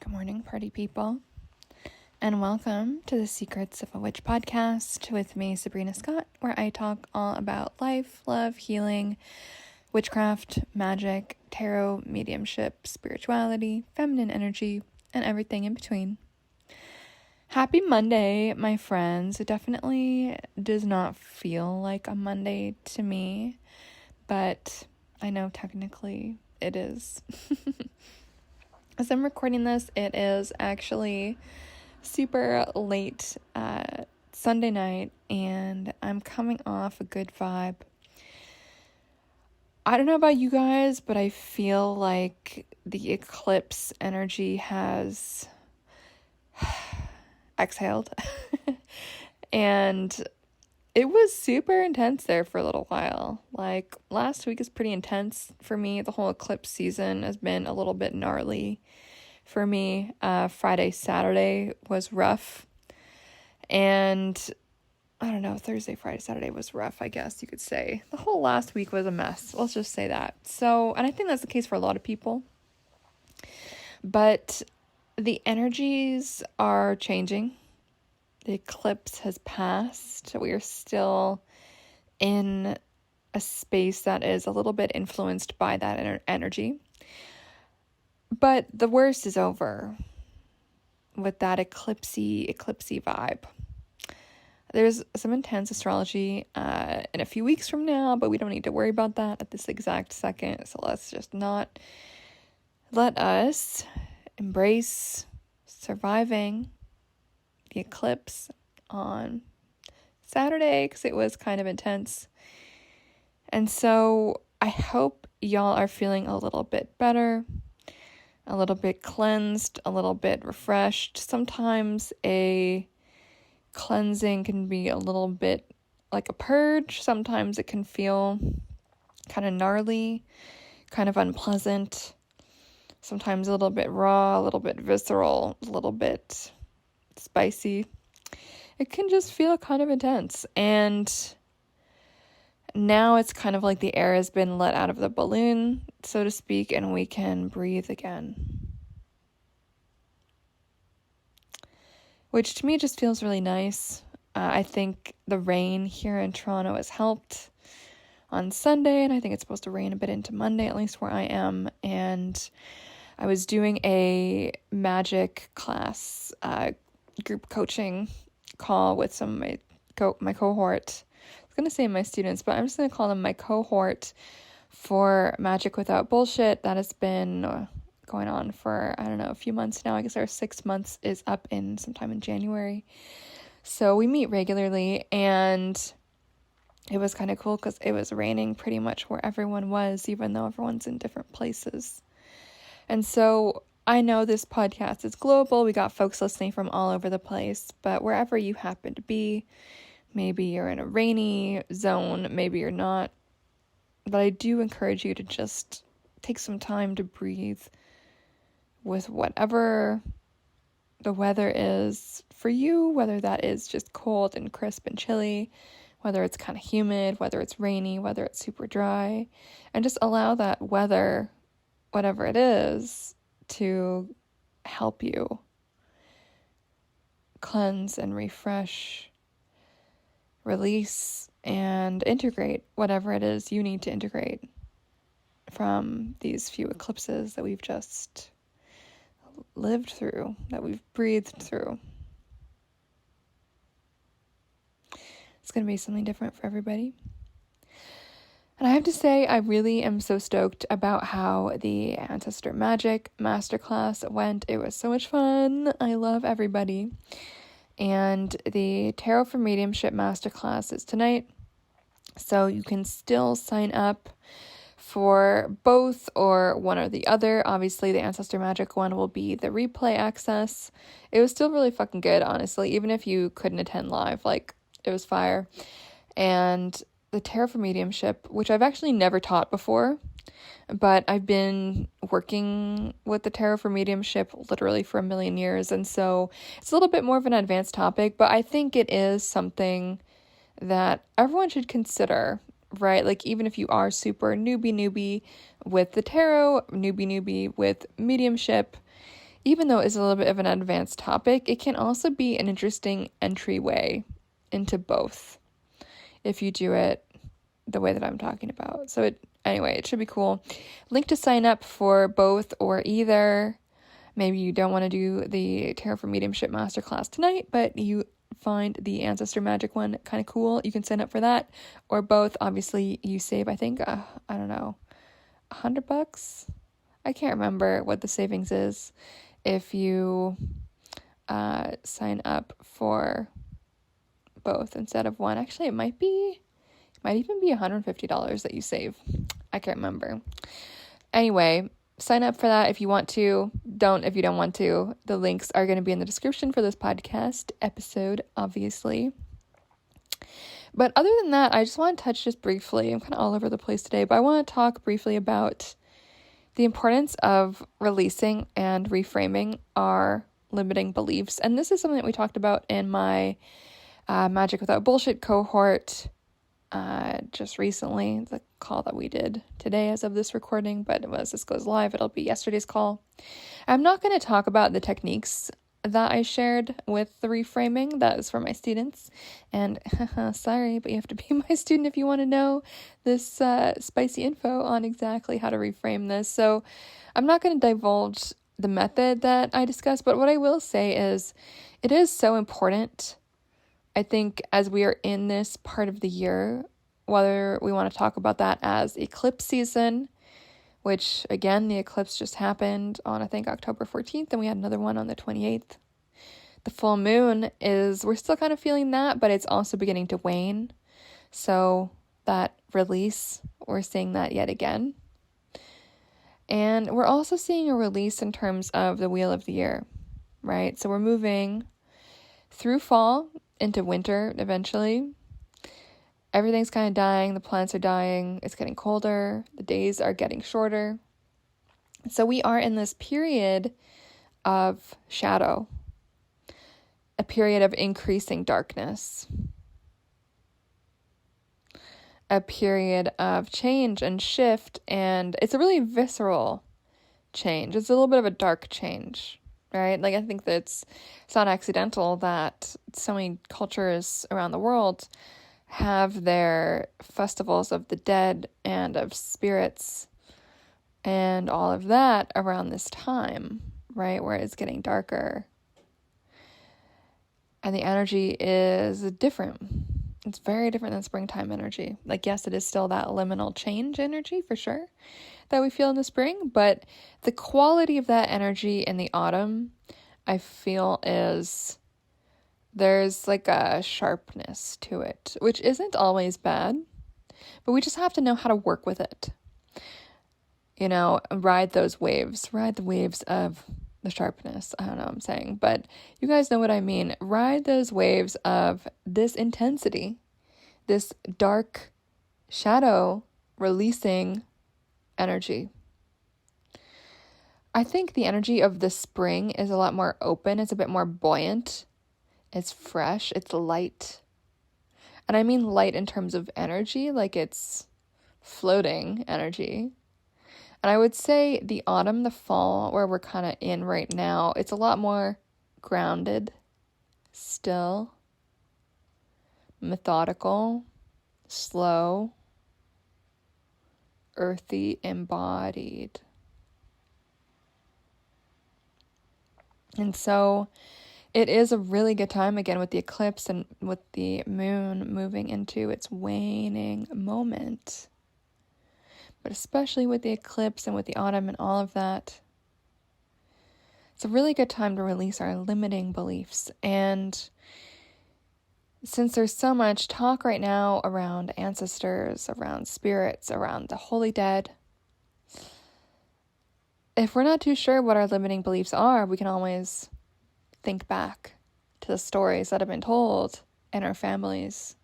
Good morning, party people, and welcome to the Secrets of a Witch podcast with me, Sabrina Scott, where I talk all about life, love, healing, witchcraft, magic, tarot, mediumship, spirituality, feminine energy, and everything in between. Happy Monday, my friends. It definitely does not feel like a Monday to me, but I know technically it is. As I'm recording this, it is actually super late Sunday night, and I'm coming off a good vibe. I don't know about you guys, but I feel like the eclipse energy has exhaled. And it was super intense there for a little while. Like, last week is pretty intense for me. The whole eclipse season has been a little bit gnarly for me. Friday, Saturday was rough. And I don't know, Thursday, Friday, Saturday was rough, I guess you could say. The whole last week was a mess. Let's just say that. So, and I think that's the case for a lot of people. But the energies are changing. The eclipse has passed. We are still in a space that is a little bit influenced by that energy. But the worst is over with that eclipsey vibe. There's some intense astrology in a few weeks from now, but we don't need to worry about that at this exact second. So let's just not let us embrace surviving the eclipse on Saturday, because it was kind of intense. And so I hope y'all are feeling a little bit better, a little bit cleansed, a little bit refreshed. Sometimes a cleansing can be a little bit like a purge. Sometimes it can feel kind of gnarly, kind of unpleasant. Sometimes a little bit raw, a little bit visceral, a little bit spicy. It can just feel kind of intense. And now it's kind of like the air has been let out of the balloon, so to speak, and we can breathe again. Which to me just feels really nice. I think the rain here in Toronto has helped on Sunday, and I think it's supposed to rain a bit into Monday, at least where I am. And I was doing a magic class, group coaching call with some of my cohort. I was going to say my students, but I'm just going to call them my cohort for Magic Without Bullshit. That has been going on for, I don't know, a few months now. I guess our 6 months is up in sometime in January. So we meet regularly, and it was kind of cool because it was raining pretty much where everyone was, even though everyone's in different places. And so I know this podcast is global. We got folks listening from all over the place, but wherever you happen to be, maybe you're in a rainy zone, maybe you're not. But I do encourage you to just take some time to breathe with whatever the weather is for you, whether that is just cold and crisp and chilly, whether it's kind of humid, whether it's rainy, whether it's super dry, and just allow that weather, whatever it is, to help you cleanse and refresh, release, and integrate whatever it is you need to integrate from these few eclipses that we've just lived through, that we've breathed through. It's going to be something different for everybody. And I have to say, I really am so stoked about how the Ancestral Magic Masterclass went. It was so much fun. I love everybody. And the Tarot for Mediumship Masterclass is tonight. So you can still sign up for both or one or the other. Obviously, the Ancestral Magic one will be the replay access. It was still really fucking good, honestly. Even if you couldn't attend live, like, it was fire. And the Tarot for Mediumship, which I've actually never taught before, but I've been working with the Tarot for Mediumship literally for a million years, and so it's a little bit more of an advanced topic, but I think it is something that everyone should consider, right? Like, even if you are super newbie with the tarot, newbie with mediumship, even though it's a little bit of an advanced topic, it can also be an interesting entryway into both if you do it the way that I'm talking about. So it should be cool. Link to sign up for both or either. Maybe you don't want to do the Tarot for Mediumship Masterclass tonight, but you find the Ancestor Magic one kind of cool. You can sign up for that or both. Obviously, you save, I think, I don't know, $100. I can't remember what the savings is if you sign up for both instead of one. Actually, it might even be $150 that you save. I can't remember. Anyway, sign up for that if you want to. Don't if you don't want to. The links are going to be in the description for this podcast episode, obviously. But other than that, I just want to touch just briefly. I'm kind of all over the place today, but I want to talk briefly about the importance of releasing and reframing our limiting beliefs. And this is something that we talked about in my Magic Without Bullshit cohort just recently, the call that we did today as of this recording, but as this goes live, it'll be yesterday's call. I'm not going to talk about the techniques that I shared with the reframing. That is for my students, and sorry, but you have to be my student if you want to know this spicy info on exactly how to reframe this. So I'm not going to divulge the method that I discussed, but what I will say is it is so important, I think, as we are in this part of the year, whether we want to talk about that as eclipse season, which, again, the eclipse just happened on, I think, October 14th, and we had another one on the 28th. The full moon we're still kind of feeling that, but it's also beginning to wane. So that release, we're seeing that yet again. And we're also seeing a release in terms of the wheel of the year, right? So we're moving through fall into winter eventually. Everything's kind of dying. The plants are dying. It's getting colder. The days are getting shorter. So we are in this period of shadow, a period of increasing darkness, a period of change and shift, and it's a really visceral change. It's a little bit of a dark change, right? Like, I think that it's not accidental that so many cultures around the world have their festivals of the dead and of spirits and all of that around this time, right? Where it's getting darker. And the energy is different. It's very different than springtime energy. Like, yes, it is still that liminal change energy for sure that we feel in the spring, but the quality of that energy in the autumn, I feel, there's like a sharpness to it, which isn't always bad, but we just have to know how to work with it. You know, ride the waves of the sharpness. I don't know what I'm saying, but you guys know what I mean. Ride those waves of this intensity, this dark shadow releasing energy. I think the energy of the spring is a lot more open. It's a bit more buoyant. It's fresh. It's light. And I mean light in terms of energy, like it's floating energy. And I would say the autumn, the fall, where we're kind of in right now, it's a lot more grounded, still, methodical, slow, earthy, embodied. And so it is a really good time, again, with the eclipse and with the moon moving into its waning moment. But especially with the eclipse and with the autumn and all of that, it's a really good time to release our limiting beliefs. And since there's so much talk right now around ancestors, around spirits, around the holy dead, if we're not too sure what our limiting beliefs are, we can always think back to the stories that have been told in our families.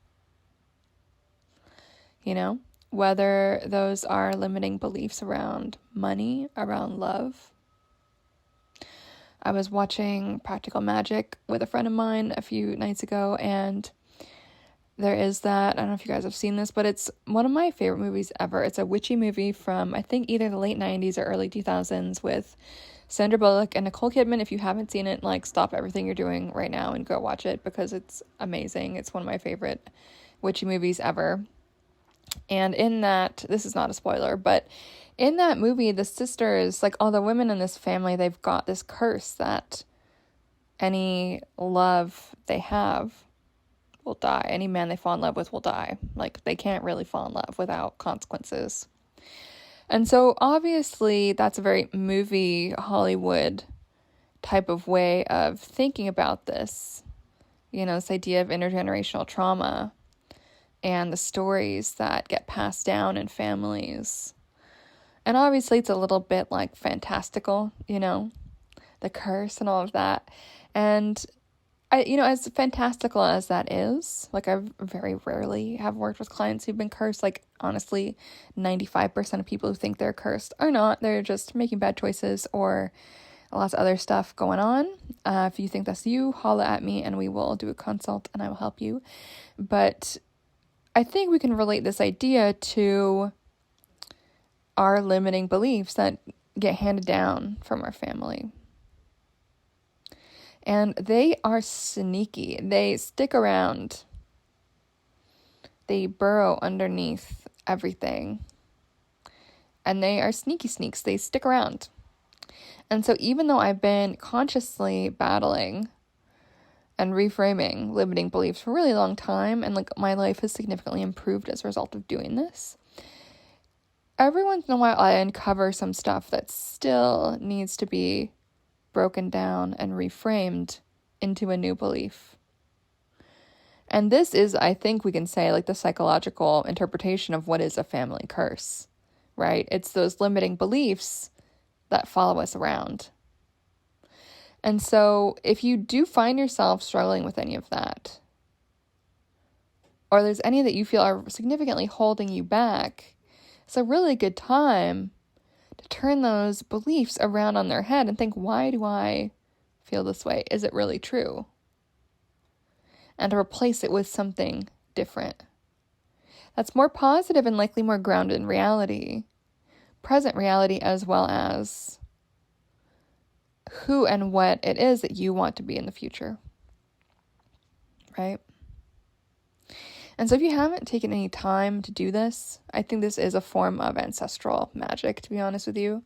You know, whether those are limiting beliefs around money, around love. I was watching Practical Magic with a friend of mine a few nights ago, and there is that, I don't know if you guys have seen this, but it's one of my favorite movies ever. It's a witchy movie from, I think, either the late 90s or early 2000s with Sandra Bullock and Nicole Kidman. If you haven't seen it, like, stop everything you're doing right now and go watch it, because it's amazing. It's one of my favorite witchy movies ever. And in that, this is not a spoiler, but in that movie, the sisters, like all the women in this family, they've got this curse that any love they have will die. Any man they fall in love with will die. Like, they can't really fall in love without consequences. And so obviously that's a very movie Hollywood type of way of thinking about this, you know, this idea of intergenerational trauma and the stories that get passed down in families. And obviously it's a little bit like fantastical, you know, the curse and all of that. And I, you know, as fantastical as that is, like, I very rarely have worked with clients who've been cursed. Like, honestly, 95% of people who think they're cursed are not. They're just making bad choices or lots of other stuff going on. If you think that's you, holla at me and we will do a consult and I will help you. But I think we can relate this idea to our limiting beliefs that get handed down from our family. And they are sneaky. They stick around. They burrow underneath everything. And they are sneaky sneaks. They stick around. And so even though I've been consciously battling and reframing limiting beliefs for a really long time, and like my life has significantly improved as a result of doing this, every once in a while I uncover some stuff that still needs to be broken down and reframed into a new belief. And this is, I think we can say, like the psychological interpretation of what is a family curse, right? It's those limiting beliefs that follow us around. And so if you do find yourself struggling with any of that, or there's any that you feel are significantly holding you back, it's a really good time to turn those beliefs around on their head and think, why do I feel this way? Is it really true? And to replace it with something different that's more positive and likely more grounded in reality, present reality, as well as who and what it is that you want to be in the future, right? And so if you haven't taken any time to do this, I think this is a form of ancestral magic, to be honest with you.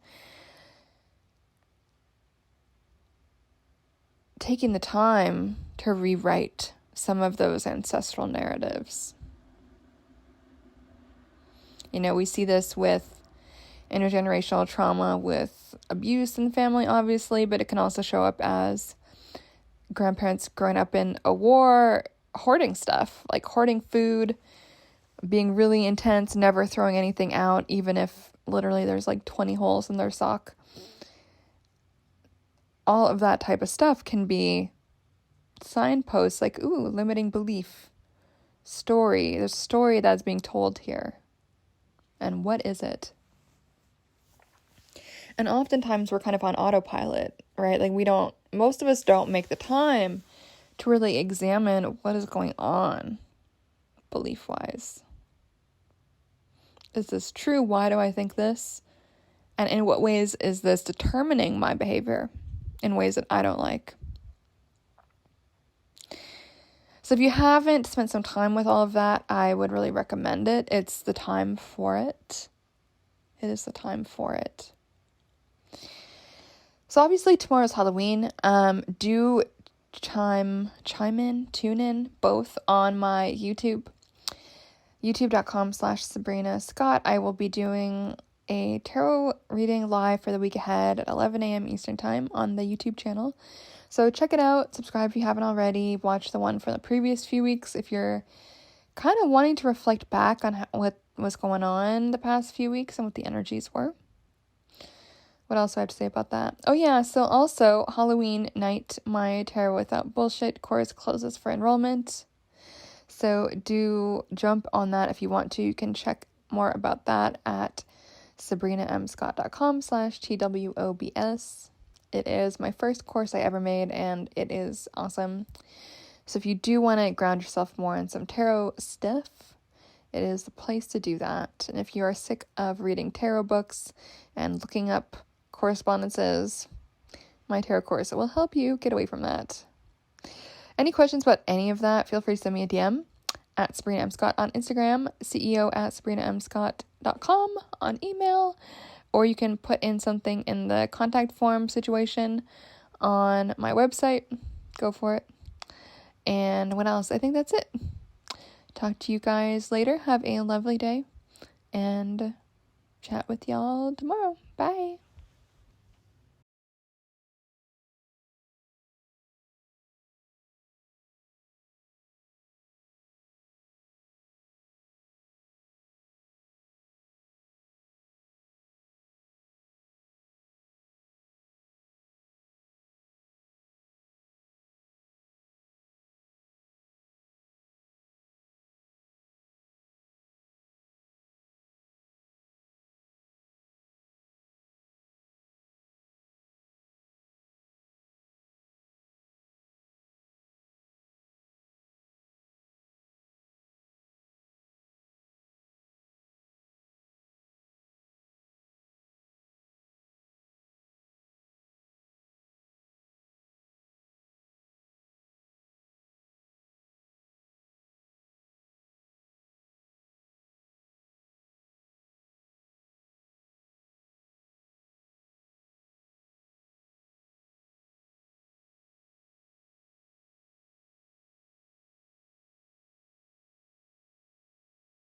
Taking the time to rewrite some of those ancestral narratives. You know, we see this with intergenerational trauma, with abuse in the family, obviously, but it can also show up as grandparents growing up in a war, hoarding stuff, like hoarding food, being really intense, never throwing anything out, even if literally there's like 20 holes in their sock. All of that type of stuff can be signposts, like, ooh, limiting belief, story. There's a story that's being told here. And what is it? And oftentimes we're kind of on autopilot, right? Like most of us don't make the time to really examine what is going on belief-wise. Is this true? Why do I think this? And in what ways is this determining my behavior in ways that I don't like? So if you haven't spent some time with all of that, I would really recommend it. It's the time for it. It is the time for it. So obviously tomorrow's Halloween. Do tune in both on my YouTube, youtube.com/Sabrina Scott. I will be doing a tarot reading live for the week ahead at 11 a.m. Eastern Time on the YouTube channel. So check it out, subscribe if you haven't already, watch the one from the previous few weeks if you're kind of wanting to reflect back on what was going on the past few weeks and what the energies were. What else do I have to say about that? Oh yeah, so also Halloween night, my Tarot Without Bullshit course closes for enrollment. So do jump on that if you want to. You can check more about that at sabrinamscott.com/TWOBS. It is my first course I ever made, and it is awesome. So if you do want to ground yourself more in some tarot stuff, it is the place to do that. And if you are sick of reading tarot books and looking up correspondences my tarot course that will help you get away from that. Any questions about any of that, feel free to send me a DM at Sabrina M. Scott on Instagram, ceo@sabrinamscott.com on email, or you can put in something in the contact form situation on my website. Go for it. And what else? I think that's it. Talk to you guys later. Have a lovely day, and chat with y'all tomorrow. Bye.